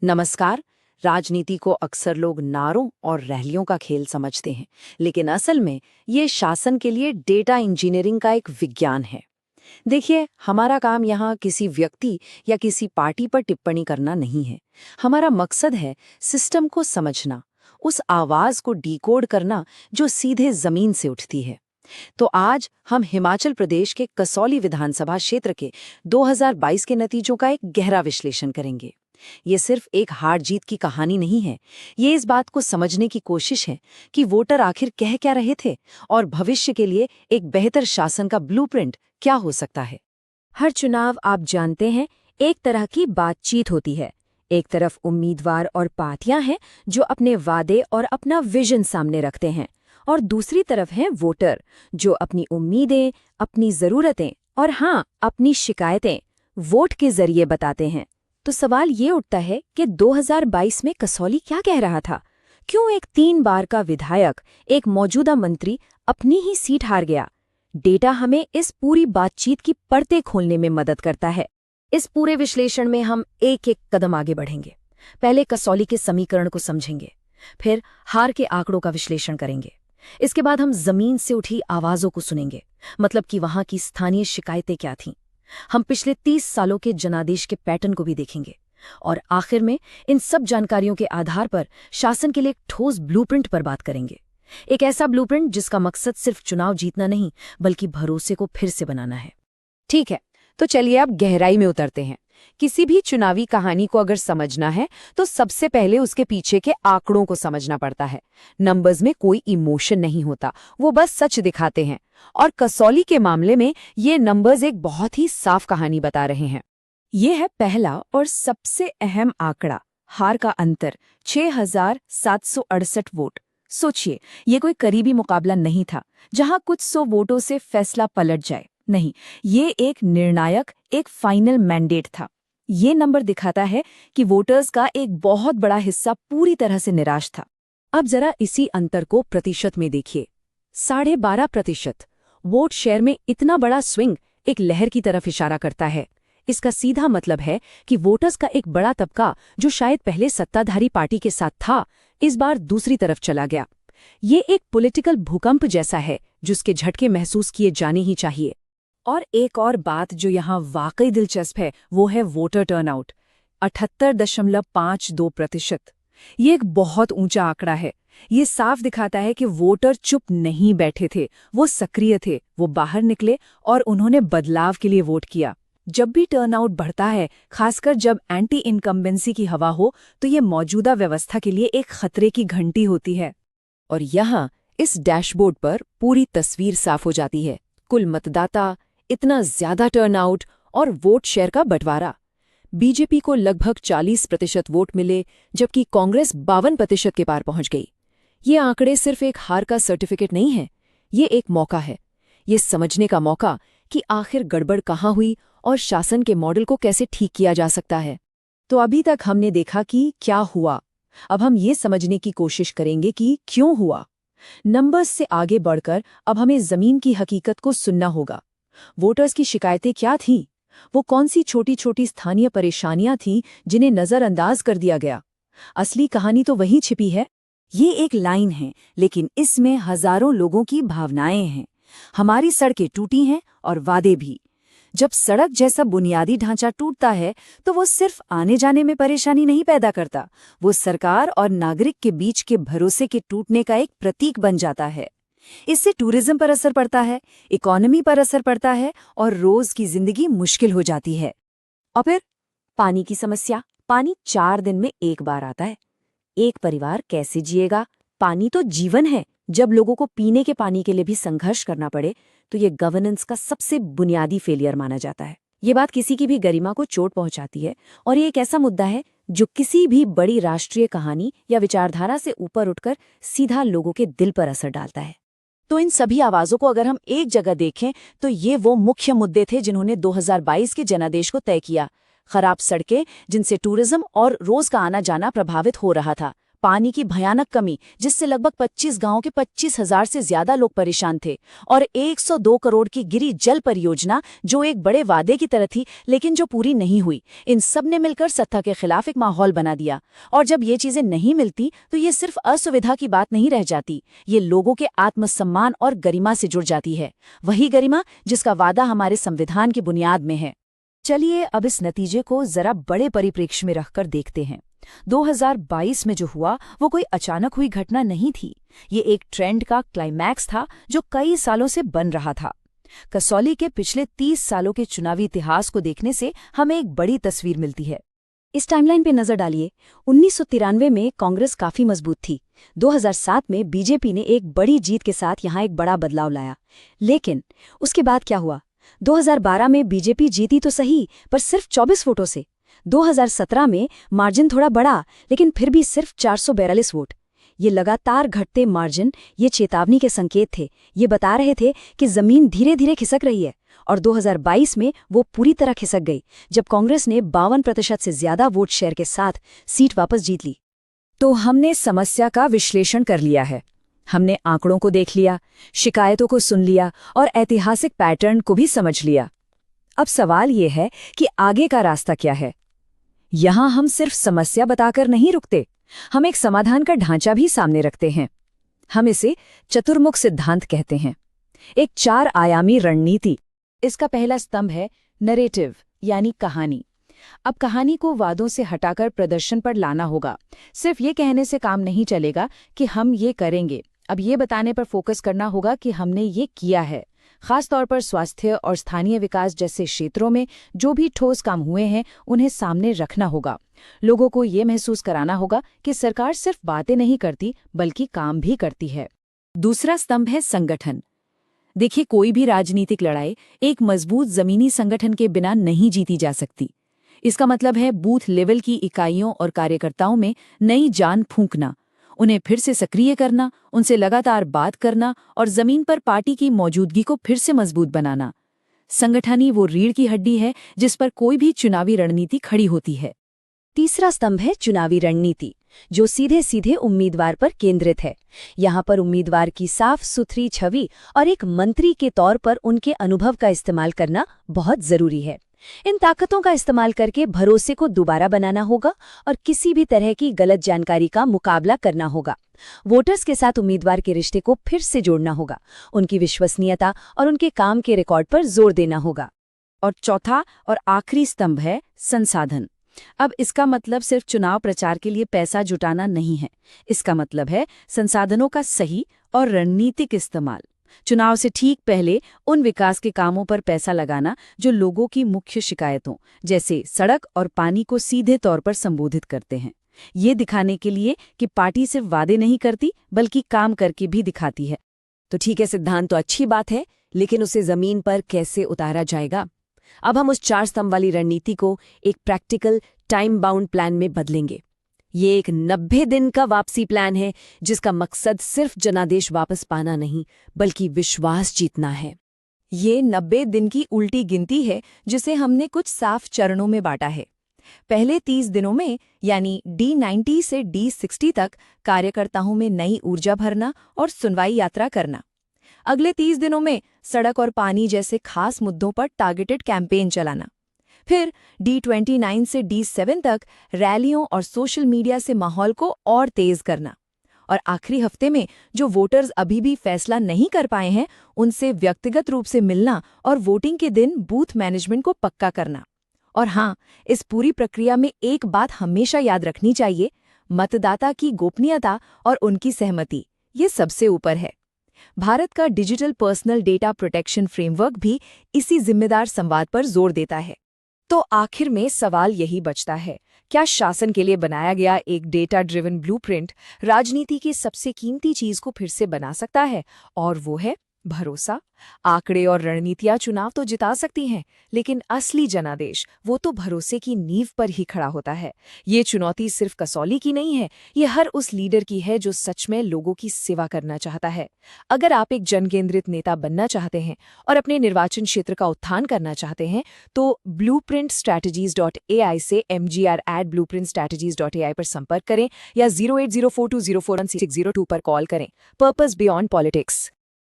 नमस्कार। राजनीति को अक्सर लोग नारों और रैलियों का खेल समझते हैं, लेकिन असल में ये शासन के लिए डेटा इंजीनियरिंग का एक विज्ञान है। देखिए, हमारा काम यहाँ किसी व्यक्ति या किसी पार्टी पर टिप्पणी करना नहीं है। हमारा मकसद है सिस्टम को समझना, उस आवाज को डिकोड करना जो सीधे जमीन से उठती है। तो आज हम हिमाचल प्रदेश के कसौली विधानसभा क्षेत्र के 2022 के नतीजों का एक गहरा विश्लेषण करेंगे। ये सिर्फ एक हार जीत की कहानी नहीं है, ये इस बात को समझने की कोशिश है कि वोटर आखिर कह क्या रहे थे और भविष्य के लिए एक बेहतर शासन का ब्लूप्रिंट क्या हो सकता है। हर चुनाव आप जानते हैं, एक तरह की बातचीत होती है। एक तरफ उम्मीदवार और पार्टियां हैं जो अपने वादे और अपना विजन सामने रखते हैं, और दूसरी तरफ हैं वोटर जो अपनी उम्मीदें, अपनी ज़रूरतें और हाँ, अपनी शिकायतें वोट के जरिए बताते हैं। तो सवाल ये उठता है कि 2022 में कसौली क्या कह रहा था? क्यों एक 3 बार का विधायक, एक मौजूदा मंत्री अपनी ही सीट हार गया? डेटा हमें इस पूरी बातचीत की परतें खोलने में मदद करता है। इस पूरे विश्लेषण में हम एक एक कदम आगे बढ़ेंगे। पहले कसौली के समीकरण को समझेंगे, फिर हार के आंकड़ों का विश्लेषण करेंगे। इसके बाद हम जमीन से उठी आवाजों को सुनेंगे, मतलब कि वहां की स्थानीय शिकायतें क्या थीं। हम पिछले 30 सालों के जनादेश के पैटर्न को भी देखेंगे, और आखिर में इन सब जानकारियों के आधार पर शासन के लिए एक ठोस ब्लूप्रिंट पर बात करेंगे। एक ऐसा ब्लूप्रिंट जिसका मकसद सिर्फ चुनाव जीतना नहीं, बल्कि भरोसे को फिर से बनाना है। ठीक है, तो चलिए अब गहराई में उतरते हैं। किसी भी चुनावी कहानी को अगर समझना है तो सबसे पहले उसके पीछे के आंकड़ों को समझना पड़ता है। नंबर्स में कोई इमोशन नहीं होता, वो बस सच दिखाते हैं। और कसौली के मामले में ये नंबर्स एक बहुत ही साफ कहानी बता रहे हैं। ये है पहला और सबसे अहम आंकड़ा, हार का अंतर 6,768 वोट। सोचिए, ये कोई करीबी मुकाबला नहीं था जहां कुछ 100 वोटों से फैसला पलट जाए। नहीं, ये एक निर्णायक, एक फाइनल मैंडेट था। ये नंबर दिखाता है कि वोटर्स का एक बहुत बड़ा हिस्सा पूरी तरह से निराश था। अब जरा इसी अंतर को प्रतिशत में देखिए, 12.5%। वोट शेयर में इतना बड़ा स्विंग एक लहर की तरफ इशारा करता है। इसका सीधा मतलब है कि वोटर्स का एक बड़ा तबका जो शायद पहले सत्ताधारी पार्टी के साथ था, इस बार दूसरी तरफ चला गया। ये एक पॉलिटिकल भूकंप जैसा है जिसके झटके महसूस किए जाने ही चाहिए। और एक और बात जो यहाँ वाकई दिलचस्प है, वो है वोटर टर्नआउट, 78.52%। ये एक बहुत ऊंचा आंकड़ा है। ये साफ दिखाता है कि वोटर चुप नहीं बैठे थे, वो सक्रिय थे, वो बाहर निकले और उन्होंने बदलाव के लिए वोट किया। जब भी टर्नआउट बढ़ता है, खासकर जब एंटी इनकम्बेंसी की हवा हो, तो ये मौजूदा व्यवस्था के लिए एक खतरे की घंटी होती है। और यहाँ इस डैशबोर्ड पर पूरी तस्वीर साफ हो जाती है। कुल मतदाता, इतना ज्यादा टर्नआउट और वोट शेयर का बंटवारा। बीजेपी को लगभग 40% वोट मिले, जबकि कांग्रेस 52% के पार पहुंच गई। ये आंकड़े सिर्फ एक हार का सर्टिफिकेट नहीं है, ये एक मौका है। ये समझने का मौका कि आखिर गड़बड़ कहाँ हुई और शासन के मॉडल को कैसे ठीक किया जा सकता है। तो अभी तक हमने देखा कि क्या हुआ, अब हम ये समझने की कोशिश करेंगे कि क्यों हुआ। नंबर्स से आगे बढ़कर अब हमें जमीन की हकीकत को सुनना होगा। वोटर्स की शिकायतें क्या थीं? वो कौन सी छोटी छोटी स्थानीय परेशानियां थीं जिन्हें नजरअंदाज कर दिया गया? असली कहानी तो वहीं छिपी है। ये एक लाइन है, लेकिन इसमें हजारों लोगों की भावनाएं हैं। हमारी सड़कें टूटी हैं और वादे भी। जब सड़क जैसा बुनियादी ढांचा टूटता है तो वो सिर्फ आने जाने में परेशानी नहीं पैदा करता, वो सरकार और नागरिक के बीच के भरोसे के टूटने का एक प्रतीक बन जाता है। इससे टूरिज्म पर असर पड़ता है, इकोनॉमी पर असर पड़ता है और रोज की जिंदगी मुश्किल हो जाती है। और फिर पानी की समस्या। पानी 4 दिन में एक बार आता है। एक परिवार कैसे जिएगा? पानी तो जीवन है। जब लोगों को पीने के पानी के लिए भी संघर्ष करना पड़े तो ये गवर्नेंस का सबसे बुनियादी फेलियर माना जाता है। ये बात किसी की भी गरिमा को चोट पहुंचाती है, और ये एक ऐसा मुद्दा है जो किसी भी बड़ी राष्ट्रीय कहानी या विचारधारा से ऊपर उठकर सीधा लोगों के दिल पर असर डालता है। तो इन सभी आवाजों को अगर हम एक जगह देखें तो ये वो मुख्य मुद्दे थे जिन्होंने 2022 के जनादेश को तय किया। खराब सड़कें जिनसे टूरिज्म और रोज का आना जाना प्रभावित हो रहा था, पानी की भयानक कमी जिससे लगभग 25 गांवों के 25,000 से ज्यादा लोग परेशान थे, और 102 करोड़ की गिरी जल परियोजना जो एक बड़े वादे की तरह थी लेकिन जो पूरी नहीं हुई। इन सब ने मिलकर सत्ता के खिलाफ एक माहौल बना दिया। और जब ये चीजें नहीं मिलती तो ये सिर्फ असुविधा की बात नहीं रह जाती, ये लोगों के आत्मसम्मान और गरिमा से जुड़ जाती है, वही गरिमा जिसका वादा हमारे संविधान की बुनियाद में है। चलिए अब इस नतीजे को जरा बड़े परिप्रेक्ष्य में रखकर देखते हैं। 2022 में जो हुआ वो कोई अचानक हुई घटना नहीं थी, ये एक ट्रेंड का क्लाइमैक्स था जो कई सालों से बन रहा था। कसौली के पिछले 30 सालों के चुनावी इतिहास को देखने से हमें एक बड़ी तस्वीर मिलती है। इस टाइमलाइन पे नजर डालिए। 1993 में कांग्रेस काफी मजबूत थी। 2007 में बीजेपी ने एक बड़ी जीत के साथ यहां एक बड़ा बदलाव लाया, लेकिन उसके बाद क्या हुआ? 2012 में बीजेपी जीती तो सही, पर सिर्फ 24 वोटों से। 2017 में मार्जिन थोड़ा बढ़ा, लेकिन फिर भी सिर्फ 442 वोट। ये लगातार घटते मार्जिन ये चेतावनी के संकेत थे, ये बता रहे थे कि जमीन धीरे धीरे खिसक रही है। और 2022 में वो पूरी तरह खिसक गई जब कांग्रेस ने 52% से ज्यादा वोट शेयर के साथ सीट वापस जीत ली। तो हमने समस्या का विश्लेषण कर लिया है, हमने आंकड़ों को देख लिया, शिकायतों को सुन लिया और ऐतिहासिक पैटर्न को भी समझ लिया। अब सवाल ये है कि आगे का रास्ता क्या है। यहां हम सिर्फ समस्या बताकर नहीं रुकते, हम एक समाधान का ढांचा भी सामने रखते हैं। हम इसे चतुर्मुख सिद्धांत कहते हैं, एक 4 आयामी रणनीति। इसका पहला स्तंभ है नरेटिव, यानी कहानी। अब कहानी को वादों से हटाकर प्रदर्शन पर लाना होगा। सिर्फ ये कहने से काम नहीं चलेगा कि हम ये करेंगे, अब ये बताने पर फोकस करना होगा कि हमने ये किया है। खास तौर पर स्वास्थ्य और स्थानीय विकास जैसे क्षेत्रों में जो भी ठोस काम हुए हैं उन्हें सामने रखना होगा। लोगों को ये महसूस कराना होगा कि सरकार सिर्फ बातें नहीं करती बल्कि काम भी करती है। दूसरा स्तंभ है संगठन। देखिए, कोई भी राजनीतिक लड़ाई एक मजबूत जमीनी संगठन के बिना नहीं जीती जा सकती। इसका मतलब है बूथ लेवल की इकाइयों और कार्यकर्ताओं में नई जान फूंकना, उन्हें फिर से सक्रिय करना, उनसे लगातार बात करना और जमीन पर पार्टी की मौजूदगी को फिर से मजबूत बनाना। संगठन ही वो रीढ़ की हड्डी है जिस पर कोई भी चुनावी रणनीति खड़ी होती है। तीसरा स्तंभ है चुनावी रणनीति, जो सीधे सीधे उम्मीदवार पर केंद्रित है। यहाँ पर उम्मीदवार की साफ सुथरी छवि और एक मंत्री के तौर पर उनके अनुभव का इस्तेमाल करना बहुत जरूरी है। इन ताकतों का इस्तेमाल करके भरोसे को दोबारा बनाना होगा और किसी भी तरह की गलत जानकारी का मुकाबला करना होगा। वोटर्स के साथ उम्मीदवार के रिश्ते को फिर से जोड़ना होगा, उनकी विश्वसनीयता और उनके काम के रिकॉर्ड पर जोर देना होगा। और चौथा और आखिरी स्तंभ है संसाधन। अब इसका मतलब सिर्फ चुनाव प्रचार के लिए पैसा जुटाना नहीं है, इसका मतलब है संसाधनों का सही और रणनीतिक इस्तेमाल। चुनाव से ठीक पहले उन विकास के कामों पर पैसा लगाना जो लोगों की मुख्य शिकायतों जैसे सड़क और पानी को सीधे तौर पर संबोधित करते हैं, ये दिखाने के लिए कि पार्टी सिर्फ वादे नहीं करती बल्कि काम करके भी दिखाती है। तो ठीक है, सिद्धांत तो अच्छी बात है, लेकिन उसे जमीन पर कैसे उतारा जाएगा? अब हम उस 4 स्तंभ वाली रणनीति को एक प्रैक्टिकल टाइम बाउंड प्लान में बदलेंगे। ये एक 90 दिन का वापसी प्लान है जिसका मकसद सिर्फ जनादेश वापस पाना नहीं बल्कि विश्वास जीतना है। ये 90 दिन की उल्टी गिनती है जिसे हमने कुछ साफ चरणों में बांटा है। पहले 30 दिनों में यानी D90 से D60 तक कार्यकर्ताओं में नई ऊर्जा भरना और सुनवाई यात्रा करना। अगले 30 दिनों में सड़क और पानी जैसे खास मुद्दों पर टारगेटेड कैंपेन चलाना। फिर D29 से D7 तक रैलियों और सोशल मीडिया से माहौल को और तेज करना। और आखिरी हफ्ते में जो वोटर्स अभी भी फैसला नहीं कर पाए हैं उनसे व्यक्तिगत रूप से मिलना और वोटिंग के दिन बूथ मैनेजमेंट को पक्का करना। और हाँ, इस पूरी प्रक्रिया में एक बात हमेशा याद रखनी चाहिए, मतदाता की गोपनीयता और उनकी सहमति ये सबसे ऊपर है। भारत का digital personal data protection framework भी इसी जिम्मेदार संवाद पर जोर देता है। तो आखिर में सवाल यही बचता है, क्या शासन के लिए बनाया गया एक डेटा ड्रिवन ब्लूप्रिंट राजनीति की सबसे कीमती चीज को फिर से बना सकता है? और वो है भरोसा, आंकड़े और रणनीतियां चुनाव तो जिता सकती हैं, लेकिन असली जनादेश वो तो भरोसे की नींव पर ही खड़ा होता है। ये चुनौती सिर्फ कसौली की नहीं है, ये हर उस लीडर की है जो सच में लोगों की सेवा करना चाहता है। अगर आप एक जनकेंद्रित नेता बनना चाहते हैं और अपने निर्वाचन क्षेत्र का उत्थान करना चाहते हैं, तो blueprintstrategies.ai से mgr@blueprintstrategies.ai पर संपर्क करें या 08042041602 पर कॉल करें। Purpose beyond politics.